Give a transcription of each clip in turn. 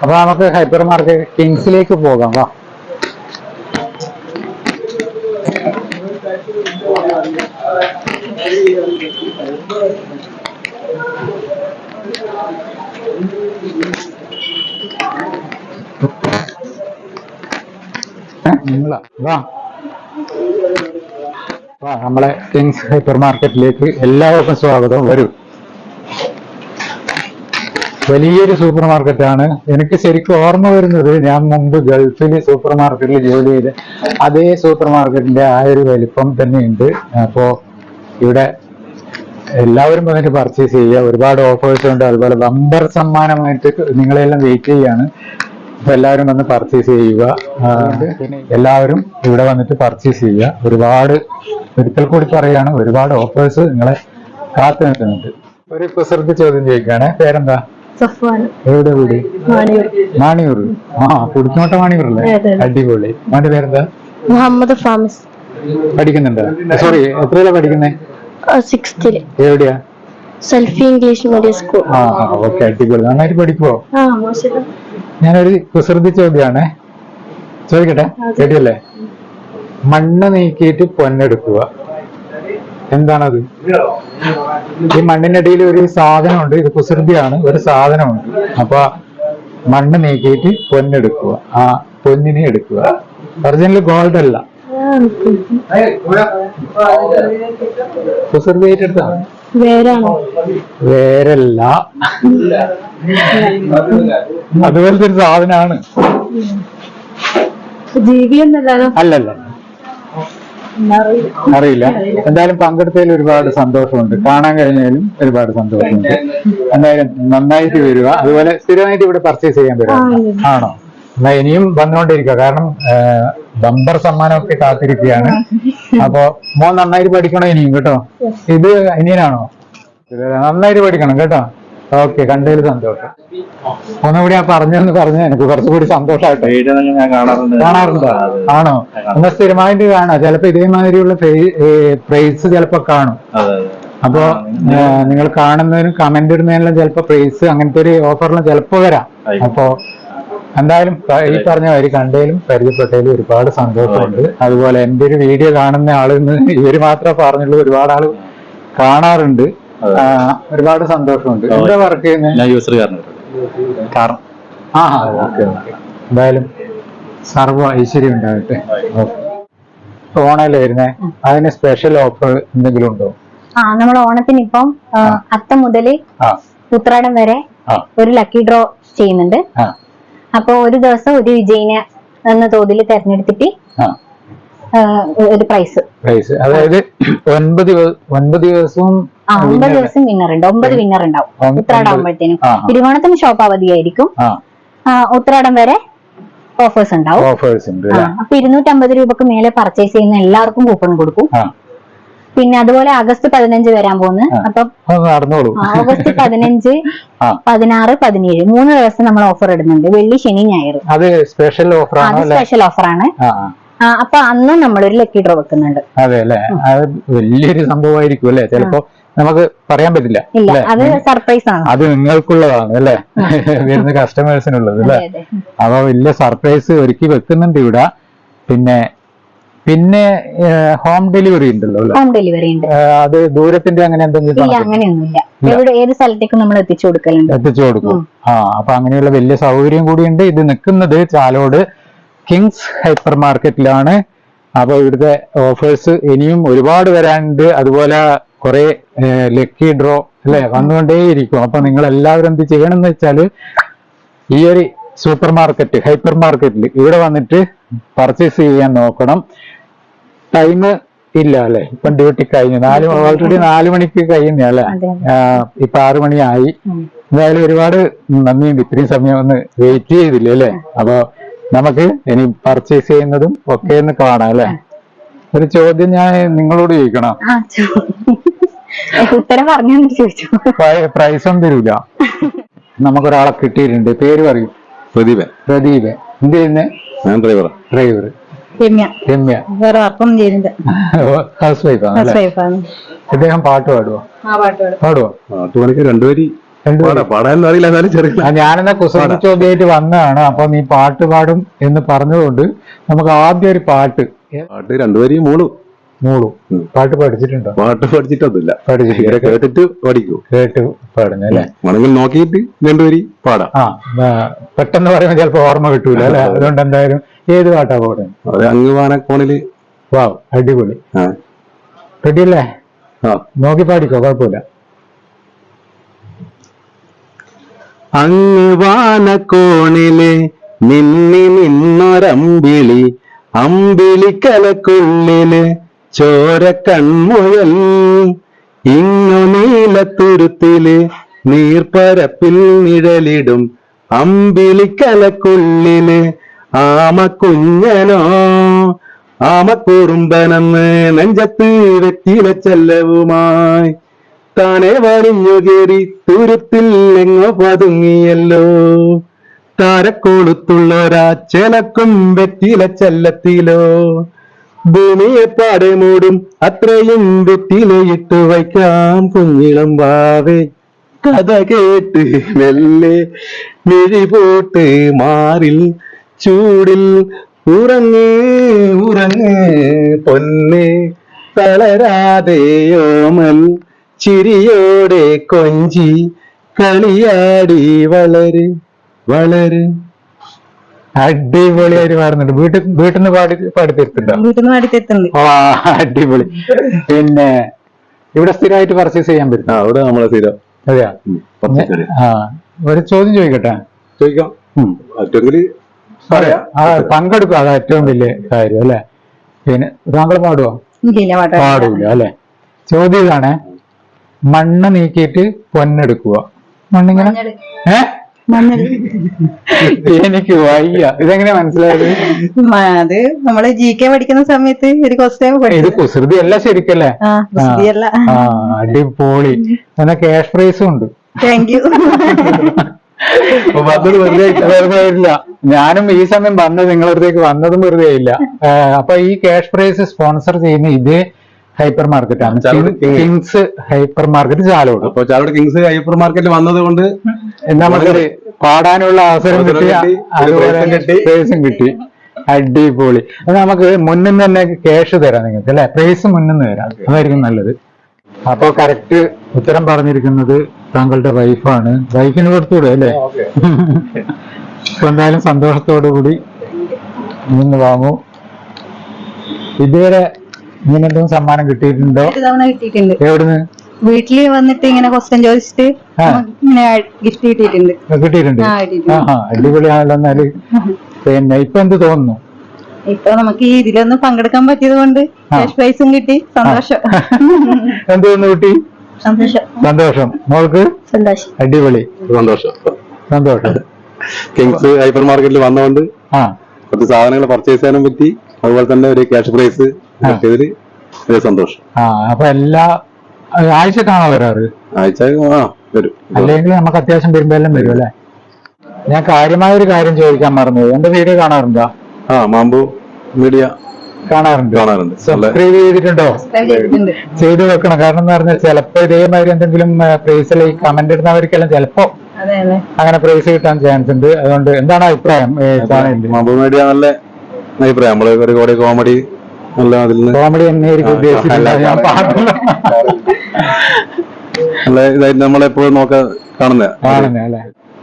അപ്പൊ നമുക്ക് hyper market കിങ്സിലേക്ക് പോകാം. വാ. നമ്മളെ കിങ്സ് ഹൈപ്പർ മാർക്കറ്റിലേക്ക് എല്ലാവർക്കും സ്വാഗതം. വരൂ. വലിയൊരു സൂപ്പർ മാർക്കറ്റാണ്. എനിക്ക് ശരിക്കും ഓർമ്മ വരുന്നത് ഞാൻ മുമ്പ് ഗൾഫിൽ സൂപ്പർ മാർക്കറ്റിൽ ജോലി ചെയ്ത് അതേ സൂപ്പർ മാർക്കറ്റിന്റെ ആ ഒരു വലിപ്പം തന്നെയുണ്ട്. അപ്പോ ഇവിടെ എല്ലാവരും വന്നിട്ട് പർച്ചേസ് ചെയ്യുക. ഒരുപാട് ഓഫേഴ്സ് ഉണ്ട്. അതുപോലെ ബമ്പർ സമ്മാനമായിട്ട് നിങ്ങളെല്ലാം വെയിറ്റ് ചെയ്യാണ്. അപ്പൊ എല്ലാവരും വന്ന് പർച്ചേസ് ചെയ്യുക. എല്ലാവരും ഇവിടെ വന്നിട്ട് പർച്ചേസ് ചെയ്യുക. ഒരുപാട് ഒരിക്കൽ കൂടി പറയുകയാണ്, ഒരുപാട് ഓഫേഴ്സ് നിങ്ങളെ കാത്തു നിൽക്കുന്നുണ്ട്. ഒരു കുസൃതി ചോദ്യം ചോദിക്കുകയാണ്. പേരെന്താ? എവിടെ വീട്? മാണിയൂർ. ആ, കുടിക്കോട്ട മാണിയൂറല്ലേ? അടിപൊളി. മോന്റെ പേരെന്താ? മുഹമ്മദ് ഫാമിസ്. പഠിക്കുന്നുണ്ടോ? സോറി, എത്രയിലാ പഠിക്കുന്നേ? 6th. എവിടെയാ? Selfie English medium school. ആ, ഓക്കെ. അടിപൊളി. നന്നായിട്ട് പഠിക്കുവോ? ഞാനൊരു കുസൃതി ചോദ്യമാണ്, ചോദിക്കട്ടെ? കേട്ടില്ലേ? മണ്ണ് നീക്കിയിട്ട് പൊന്നെടുക്കുക. എന്താണത്? ഈ മണ്ണിനടിയിൽ ഒരു സാധനമുണ്ട്. ഇത് കുസൃതിയാണ്. ഒരു സാധനമുണ്ട്. അപ്പൊ മണ്ണ് നീക്കിയിട്ട് പൊന്നെടുക്കുക. ആ പൊന്നിനെ എടുക്കുക. ഒറിജിനൽ ഗോൾഡ് അല്ല. കുസൃതിയായിട്ട് എടുത്താണ്. വേരല്ല, അതുപോലത്തെ ഒരു സാധനമാണ്. അല്ലല്ല, അറിയില്ല. എന്തായാലും പങ്കെടുത്തതിൽ ഒരുപാട് സന്തോഷമുണ്ട്. കാണാൻ കഴിഞ്ഞാലും ഒരുപാട് സന്തോഷമുണ്ട്. എന്തായാലും നന്നായിട്ട് വരിക. അതുപോലെ സ്ഥിരമായിട്ട് ഇവിടെ പർച്ചേസ് ചെയ്യാൻ വരിക. ആണോ? എന്നാ ഇനിയും വന്നുകൊണ്ടിരിക്കുക. കാരണം ബമ്പർ സമ്മാനമൊക്കെ കാത്തിരിക്കുകയാണ്. അപ്പൊ മോൻ നന്നായിട്ട് പഠിക്കണം ഇനിയും, കേട്ടോ. ഇത് അനിയനാണോ? നന്നായിട്ട് പഠിക്കണം കേട്ടോ. ഓക്കെ, കണ്ടതിൽ സന്തോഷം. ഒന്നുകൂടി ആ പറഞ്ഞെന്ന് പറഞ്ഞ് എനിക്ക് കുറച്ചുകൂടി സന്തോഷമായിട്ടോ. കാണാറുണ്ടോ? ആണോ? എന്നാ സ്ഥിരമായിട്ട് കാണാം. ചിലപ്പോ ഇതേമാതിരിയുള്ള പ്രൈസ് ചിലപ്പോ കാണും. അപ്പോ നിങ്ങൾ കാണുന്നതിനും കമന്റ് ഇടുന്നതിനെല്ലാം ചിലപ്പോ പ്രൈസ് അങ്ങനത്തെ ഒരു ഓഫറിലും ചിലപ്പോ വരാം. അപ്പോ എന്തായാലും ഈ പറഞ്ഞ കാര്യം കണ്ടതിലും പരിചയപ്പെട്ടതിലും ഒരുപാട് സന്തോഷമുണ്ട്. അതുപോലെ എന്റെ ഒരു വീഡിയോ കാണുന്ന ആളെന്ന് ഇവര് മാത്രമേ പറഞ്ഞുള്ളൂ, ഒരുപാട് ആള് കാണാറുണ്ട്. ഒരുപാട് സന്തോഷമുണ്ട്. എന്താ വർക്ക് ചെയ്യുന്നത്? ആ, ഓക്കെ ഓക്കെ. എന്തായാലും സർവ്വ ഐശ്വര്യം ഉണ്ടാകട്ടെ. ഓണല്ലേ വരുന്നേ, അതിന് സ്പെഷ്യൽ ഓഫർ എന്തെങ്കിലും ഉണ്ടോ? നമ്മൾ ഓണത്തിന് ഇപ്പം അത്തം മുതല് ഉത്രാടം വരെ ഒരു ലക്കി ഡ്രോ ചെയ്യുന്നുണ്ട്. അപ്പൊ ഒരു ദിവസം ഒരു വിജയിനെ എന്ന തോതിൽ തെരഞ്ഞെടുത്തിട്ട് ഒരു പ്രൈസ്. അതായത് 9 ദിവസവും 9 ദിവസം വിന്നർ ഉണ്ട്. 9 വിന്നർ ഉണ്ടാവും ഉത്രാടാകുമ്പോഴത്തേനും. തിരുവോണത്തിന് ഷോപ്പ് അവധിയായിരിക്കും. ഉത്രാടം വരെ ഓഫേഴ്സ് ഉണ്ടാവും. അപ്പൊ 250 രൂപക്ക് മേലെ പർച്ചേസ് ചെയ്യുന്ന എല്ലാവർക്കും കൂപ്പൺ കൊടുക്കും. പിന്നെ അതുപോലെ ആഗസ്റ്റ് 15 വരാൻ പോകുന്നു. അപ്പം ഓഗസ്റ്റ് 15, 16, 17 3 ദിവസം നമ്മൾ ഓഫർ ഇടുന്നുണ്ട്. വെള്ളി, ശനി, ഞായർ. അത് സ്പെഷ്യൽ ഓഫറാണ്. അപ്പൊ അന്നും നമ്മളൊരു ലക്കി ഡ്രോ വെക്കുന്നുണ്ട്. അതെ അല്ലെ? അത് വലിയൊരു സംഭവമായിരിക്കും അല്ലെ? ചിലപ്പോ നമുക്ക് പറയാൻ പറ്റില്ല. ഇല്ല, അത് സർപ്രൈസ് ആണ്. അത് നിങ്ങൾക്കുള്ളതാണ് അല്ലെ? വരുന്ന കസ്റ്റമേഴ്സിനുള്ളത് അല്ലെ? അപ്പൊ വലിയ സർപ്രൈസ് ഒരുക്കി വെക്കുന്നുണ്ട് ഇവിടെ. പിന്നെ ഹോം ഡെലിവറി ഉണ്ടല്ലോ? ഹോം ഡെലിവറി ഉണ്ട്. അത് ദൂരത്തിന്റെ അങ്ങനെ എന്തെങ്കിലും? ഇല്ല, അങ്ങനെയൊന്നുമില്ല. ഏത് സ്ഥലത്തേക്കും നമ്മൾ എത്തിച്ചു കൊടുക്കും. അപ്പൊ അങ്ങനെയുള്ള വലിയ സൗകര്യം കൂടിയുണ്ട്. ഇത് നിൽക്കുന്നത് ചാലോട് കിങ്സ് ഹൈപ്പർ മാർക്കറ്റിലാണ്. അപ്പൊ ഇവിടുത്തെ ഓഫേഴ്സ് ഇനിയും ഒരുപാട് വരാനുണ്ട്. അതുപോലെ കുറെ ലക്കി ഡ്രോ അല്ലെ വന്നുകൊണ്ടേയിരിക്കും. അപ്പൊ നിങ്ങൾ എല്ലാവരും എന്ത് ചെയ്യണം എന്ന് വെച്ചാല് ഈ ഒരു സൂപ്പർ മാർക്കറ്റ് ഹൈപ്പർ മാർക്കറ്റിൽ ഇവിടെ വന്നിട്ട് പർച്ചേസ് ചെയ്യാൻ നോക്കണം. ടൈം ഇല്ല അല്ലെ? ഇപ്പൊ ഡ്യൂട്ടി കഴിഞ്ഞു. ഓൾറെഡി 4 മണിക്ക് കഴിയുന്ന അല്ലെ? ഇപ്പൊ 6 മണിയായി. എന്തായാലും ഒരുപാട് നന്ദിയുണ്ട് ഇത്രയും സമയം ഒന്ന് വെയിറ്റ് ചെയ്തില്ലേ അല്ലെ? അപ്പൊ നമുക്ക് ഇനി പർച്ചേസ് ചെയ്യുന്നതും ഒക്കെ ഒന്ന് കാണാം അല്ലെ? ഒരു ചോദ്യം ഞാൻ നിങ്ങളോട് ചോദിക്കണം. പ്രൈസ് ഒന്നും തരൂല. നമുക്കൊരാളെ കിട്ടിയിട്ടുണ്ട്. പേര് പറയും. പ്രദീപ്. എന്ത് ചെയ്യുന്നേ? ഡ്രൈവർ. രമ്യ വേറെ വർക്കൊന്നും ചെയ്യുന്നില്ല. ഹൗസ് വൈഫാണ്. ഇദ്ദേഹം പാട്ട് പാടുവോ? 8 മണിക്ക് 2 വരി പാടാനൊന്നും അറിയില്ല, എന്നാലും ചെറിയ ഞാനെന്നാ കുസൃതി ചോദ്യമായിട്ട് വന്നതാണ്. അപ്പൊ നീ പാട്ട് പാടും എന്ന് പറഞ്ഞതുകൊണ്ട് നമുക്ക് ആദ്യം ഒരു പാട്ട് രണ്ടുപേരും മൂളും. പാട്ട് പഠിച്ചിട്ടുണ്ടോ? പാട്ട് പഠിച്ചിട്ടൊന്നുമില്ല, പഠിച്ചിട്ടില്ല, കേട്ടിട്ട് പഠിക്കൂ. കേട്ട് പാടുന്നു അല്ലെ? വേണമെങ്കിൽ നോക്കിയിട്ട് രണ്ടുപേരും പാടാം. പെട്ടെന്ന് പറയുമ്പോൾ ചിലപ്പോ ഓർമ്മ കിട്ടൂല അല്ലെ? അതുകൊണ്ട് എന്തായാലും ഏത് പാട്ടാ പാടുന്നത്? അത് അങ്ങ് വാനക്കോണില്. വാവ്, അടിപൊളി. റെഡി അല്ലേ? നോക്കി പാടിക്കോ, കുഴപ്പമില്ല. അങ്ങ് വാനക്കോണില് നിന്നൊരമ്പിളി, അമ്പിളിക്കലക്കുള്ളില് ചോര കൺമുഴൽ, ഇങ്ങു നീലത്തുരുത്തില് നീർപ്പരപ്പിൽ നിഴലിടും അമ്പിളിക്കലക്കുള്ളില് ആമക്കുഞ്ഞനോ ആമക്കുറുമ്പനെന്ന് നെഞ്ചത്ത് വെറ്റില ചെല്ലവുമായി താനെ വലിഞ്ഞു കയറി തുരുത്തിൽ എങ്ങോ പതുങ്ങിയല്ലോ, താരക്കോളുത്തുള്ളൊരാ ചെലക്കും വെറ്റില ചെല്ലത്തിലോ, ഭൂമിയെ പാടെ മൂടും അത്രയും വെറ്റിലയിട്ട് വയ്ക്കാം കുഞ്ഞിളം വാവേ, കഥ കേട്ട് മെല്ലെ മിഴി പോട്ട് മാറിൽ ചൂടിൽ ഉറങ്ങ് ഉറങ്ങ് പൊന്ന്, തളരാതെയോമൽ ചിരിയോടെ കൊഞ്ചി കളിയാടി വളര് വളര്. അടിപൊളിയായിട്ട് പാടുന്നുണ്ട്. വീട്ടിൽ നിന്ന് പാടിത്തീർത്തുണ്ടോ? അടിപൊളി. പിന്നെ ഇവിടെ സ്ഥിരമായിട്ട് പർച്ചേസ് ചെയ്യാൻ പറ്റും? അവിടെ നമ്മളെ സ്ഥിരം. അതെയാ? ഒരു ചോദ്യം ചോദിക്കട്ടെ? ചോദിക്കാം. പങ്കെടുക്കുക, അത് ഏറ്റവും വലിയ കാര്യം അല്ലെ? പിന്നെ താങ്കൾ പാടുവോ? പാടൂല അല്ലെ? ചോദ്യം ഇതാണ്, മണ്ണ് നീക്കിയിട്ട് പൊന്നെടുക്കുക. മണ്ണിങ്ങനെ എനിക്ക് വയ്യ, ഇതെങ്ങനെ മനസ്സിലായത്? അത് നമ്മള് GK പഠിക്കുന്ന സമയത്ത് ഒരു ക്വസ്റ്റ്യൻ ഇത് കുസൃതി അല്ല ശരിക്കല്ലേ? അടിപൊളി. എന്നാ ക്യാഷ് പ്രൈസും ഉണ്ട്. Thank you. വെറുതെ ഇല്ല, ഞാനും ഈ സമയം വന്നത് നിങ്ങളുടെ അടുത്തേക്ക് വന്നതും വെറുതെ ഇല്ല. അപ്പൊ ഈ ക്യാഷ് പ്രൈസ് സ്പോൺസർ ചെയ്യുന്ന ഇതേ ഹൈപ്പർ മാർക്കറ്റ് ആണ്, കിങ്സ് ഹൈപ്പർ മാർക്കറ്റ് ചാലോട്. അപ്പൊ ചാലോട് കിങ്സ് ഹൈപ്പർ മാർക്കറ്റ് വന്നത് കൊണ്ട് നമുക്ക് പാടാനുള്ള അവസരം കിട്ടി, അതുപോലെ പ്രൈസും കിട്ടി. അടിപൊളി. അത് നമുക്ക് മുന്നിൽ തന്നെ ക്യാഷ് തരാം നിങ്ങൾക്ക് അല്ലെ? പ്രൈസ് മുന്നിൽ നിന്ന് തരാം, അതായിരിക്കും നല്ലത്. അപ്പൊ കറക്റ്റ് ഉത്തരം പറഞ്ഞിരിക്കുന്നത് താങ്കളുടെ വൈഫാണ്. വൈഫിന് കൊടുത്തൂടെ അല്ലേ? അപ്പൊ എന്തായാലും സന്തോഷത്തോടു കൂടി നിന്ന് വാങ്ങൂ. ഇതുവരെ ഇങ്ങനെ എന്തെങ്കിലും സമ്മാനം കിട്ടിയിട്ടുണ്ടോ? കിട്ടിയിട്ടുണ്ട്. എവിടുന്ന്? വീട്ടില് വന്നിട്ട് ഇങ്ങനെ ക്വസ്റ്റ്യൻ ചോദിച്ചിട്ട് ഇങ്ങനെ ഗിഫ്റ്റ് കിട്ടിയിട്ടുണ്ട്. കിട്ടിയിട്ടുണ്ട്. അടിപൊളിയാണല്ലോ. എന്നാല് പിന്നെ ഇപ്പൊ എന്ത് തോന്നുന്നു? ഇപ്പൊ നമുക്ക് ഈ ഇതിലൊന്നും പങ്കെടുക്കാൻ പറ്റിയത് കൊണ്ട് ക്യാഷ് പ്രൈസും കിട്ടി. സന്തോഷം. എന്ത് തോന്നുന്നു കുട്ടി? സന്തോഷം. സന്തോഷം. മോൾക്ക് സന്തോഷം. അടിപൊളി. സന്തോഷം. സന്തോഷം. കിങ്സ് ഹൈപ്പർ മാർക്കറ്റിൽ വന്നതുകൊണ്ട് കുറച്ച് സാധനങ്ങൾ പർച്ചേസ് ചെയ്യാനും പറ്റി, അതുപോലെ തന്നെ ഒരു ക്യാഷ് പ്രൈസ് കിട്ടിയതിൽ സന്തോഷം. അപ്പൊ എല്ലാ ആഴ്ച കാണാൻ വരാറ്? ആഴ്ച വരും. അല്ലെങ്കിൽ നമുക്ക് അത്യാവശ്യം വരുമ്പോ എല്ലാം വരും അല്ലെ? ഞാൻ കാര്യമായ ഒരു കാര്യം ചോദിക്കാൻ മറന്നു. എന്റെ വീഡിയോ കാണാറുണ്ടോ? മാമ്പു മീഡിയ കാണാറുണ്ട്. സബ്സ്ക്രൈബ് ചെയ്തിട്ടുണ്ടോ? ചെയ്തു വെക്കണം. കാരണം എന്ന് പറഞ്ഞാൽ ചിലപ്പോ ഇതേമാതിരി എന്തെങ്കിലും പ്രൈസിൽ കമന്റ് ഇടുന്നവർക്കെല്ലാം ചിലപ്പോ അങ്ങനെ പ്രൈസ് കിട്ടാൻ ചാൻസ് ഉണ്ട്. അതുകൊണ്ട് എന്താണ് അഭിപ്രായം? മാമ്പു മീഡിയ നല്ല അഭിപ്രായം. നമ്മള് ഒരു കോമഡി കോമഡി തന്നെയായിരിക്കും ഉദ്ദേശിക്കുന്നത്. നമ്മളെപ്പോഴും കാണുന്നേ അല്ലെ?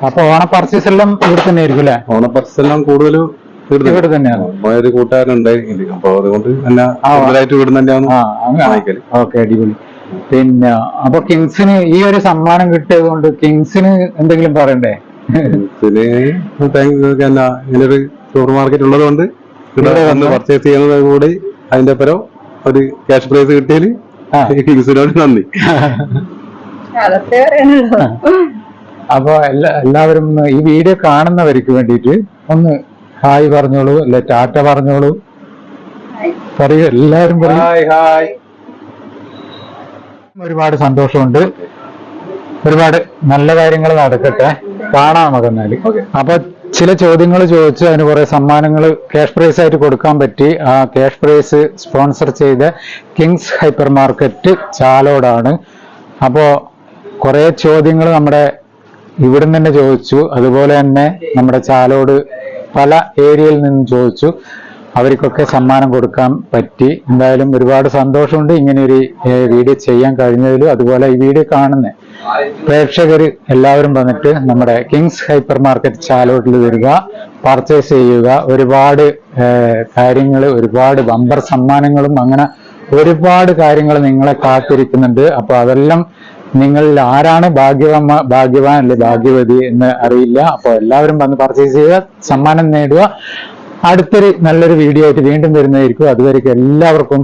അപ്പൊ ഓണ പർച്ചേസ് എല്ലാം ഇവിടെ തന്നെ ആയിരിക്കും അല്ലെ? ഓണ പർച്ചേസ് എല്ലാം കൂടുതലും ഇവിടെ തന്നെയാണ്. ഒരു കൂട്ടുകാരുണ്ടായിരിക്കും, അപ്പൊ അതുകൊണ്ട് ഓക്കെ, അടിപൊളി. പിന്നെ അപ്പൊ കിങ്സിന് ഈ ഒരു സമ്മാനം കിട്ടിയത് കൊണ്ട് കിങ്സിന് എന്തെങ്കിലും പറയണ്ടേ? ഇങ്ങനൊരു സൂപ്പർ മാർക്കറ്റ് ഉള്ളത് കൊണ്ട് പർച്ചേസ് ചെയ്യുന്നത് കൂടി അതിന്റെ പരം ഒരു ക്യാഷ് പ്രൈസ് കിട്ടിയാല് കിങ്സിനോട് നന്ദി. അപ്പൊ എല്ലാവരും ഈ വീഡിയോ കാണുന്നവർക്ക് വേണ്ടിയിട്ട് ഒന്ന് ഹായ് പറഞ്ഞോളൂ, അല്ലെ ടാറ്റ പറഞ്ഞോളൂ. പറയൂ, എല്ലാവരും പറയൂ. ഒരുപാട് സന്തോഷമുണ്ട്. ഒരുപാട് നല്ല കാര്യങ്ങൾ നടക്കട്ടെ. കാണാം നമുക്ക് എന്നാല്. അപ്പൊ ചില ചോദ്യങ്ങൾ ചോദിച്ച് അതിന് കുറെ സമ്മാനങ്ങൾ ക്യാഷ് പ്രൈസ് ആയിട്ട് കൊടുക്കാൻ പറ്റി. ആ ക്യാഷ് പ്രൈസ് സ്പോൺസർ ചെയ്ത കിങ്സ് ഹൈപ്പർ മാർക്കറ്റ് ചാലോടാണ്. അപ്പോ കുറെ ചോദ്യങ്ങൾ നമ്മുടെ ഇവിടുന്ന് തന്നെ ചോദിച്ചു, അതുപോലെ തന്നെ നമ്മുടെ ചാലോട് പല ഏരിയയിൽ നിന്നും ചോദിച്ചു. അവർക്കൊക്കെ സമ്മാനം കൊടുക്കാൻ പറ്റി. എന്തായാലും ഒരുപാട് സന്തോഷമുണ്ട് ഇങ്ങനെ ഒരു വീഡിയോ ചെയ്യാൻ കഴിഞ്ഞതിലും. അതുപോലെ ഈ വീഡിയോ കാണുന്ന പ്രേക്ഷകർ എല്ലാവരും വന്നിട്ട് നമ്മുടെ കിങ്സ് ഹൈപ്പർ മാർക്കറ്റ് ചാലോട്ടിൽ വരിക, പർച്ചേസ് ചെയ്യുക. ഒരുപാട് കാര്യങ്ങൾ, ഒരുപാട് ബമ്പർ സമ്മാനങ്ങളും അങ്ങനെ ഒരുപാട് കാര്യങ്ങൾ നിങ്ങളെ കാത്തിരിക്കുന്നുണ്ട്. അപ്പൊ അതെല്ലാം നിങ്ങളിൽ ആരാണ് ഭാഗ്യവാൻ അല്ലെ ഭാഗ്യവതി എന്ന് അറിയില്ല. അപ്പൊ എല്ലാവരും വന്ന് പർച്ചേസ് ചെയ്യുക, സമ്മാനം നേടുക. അടുത്തൊരു നല്ലൊരു വീഡിയോ ആയിട്ട് വീണ്ടും വരുന്നതായിരിക്കും. അതുവരെയ്ക്കും എല്ലാവർക്കും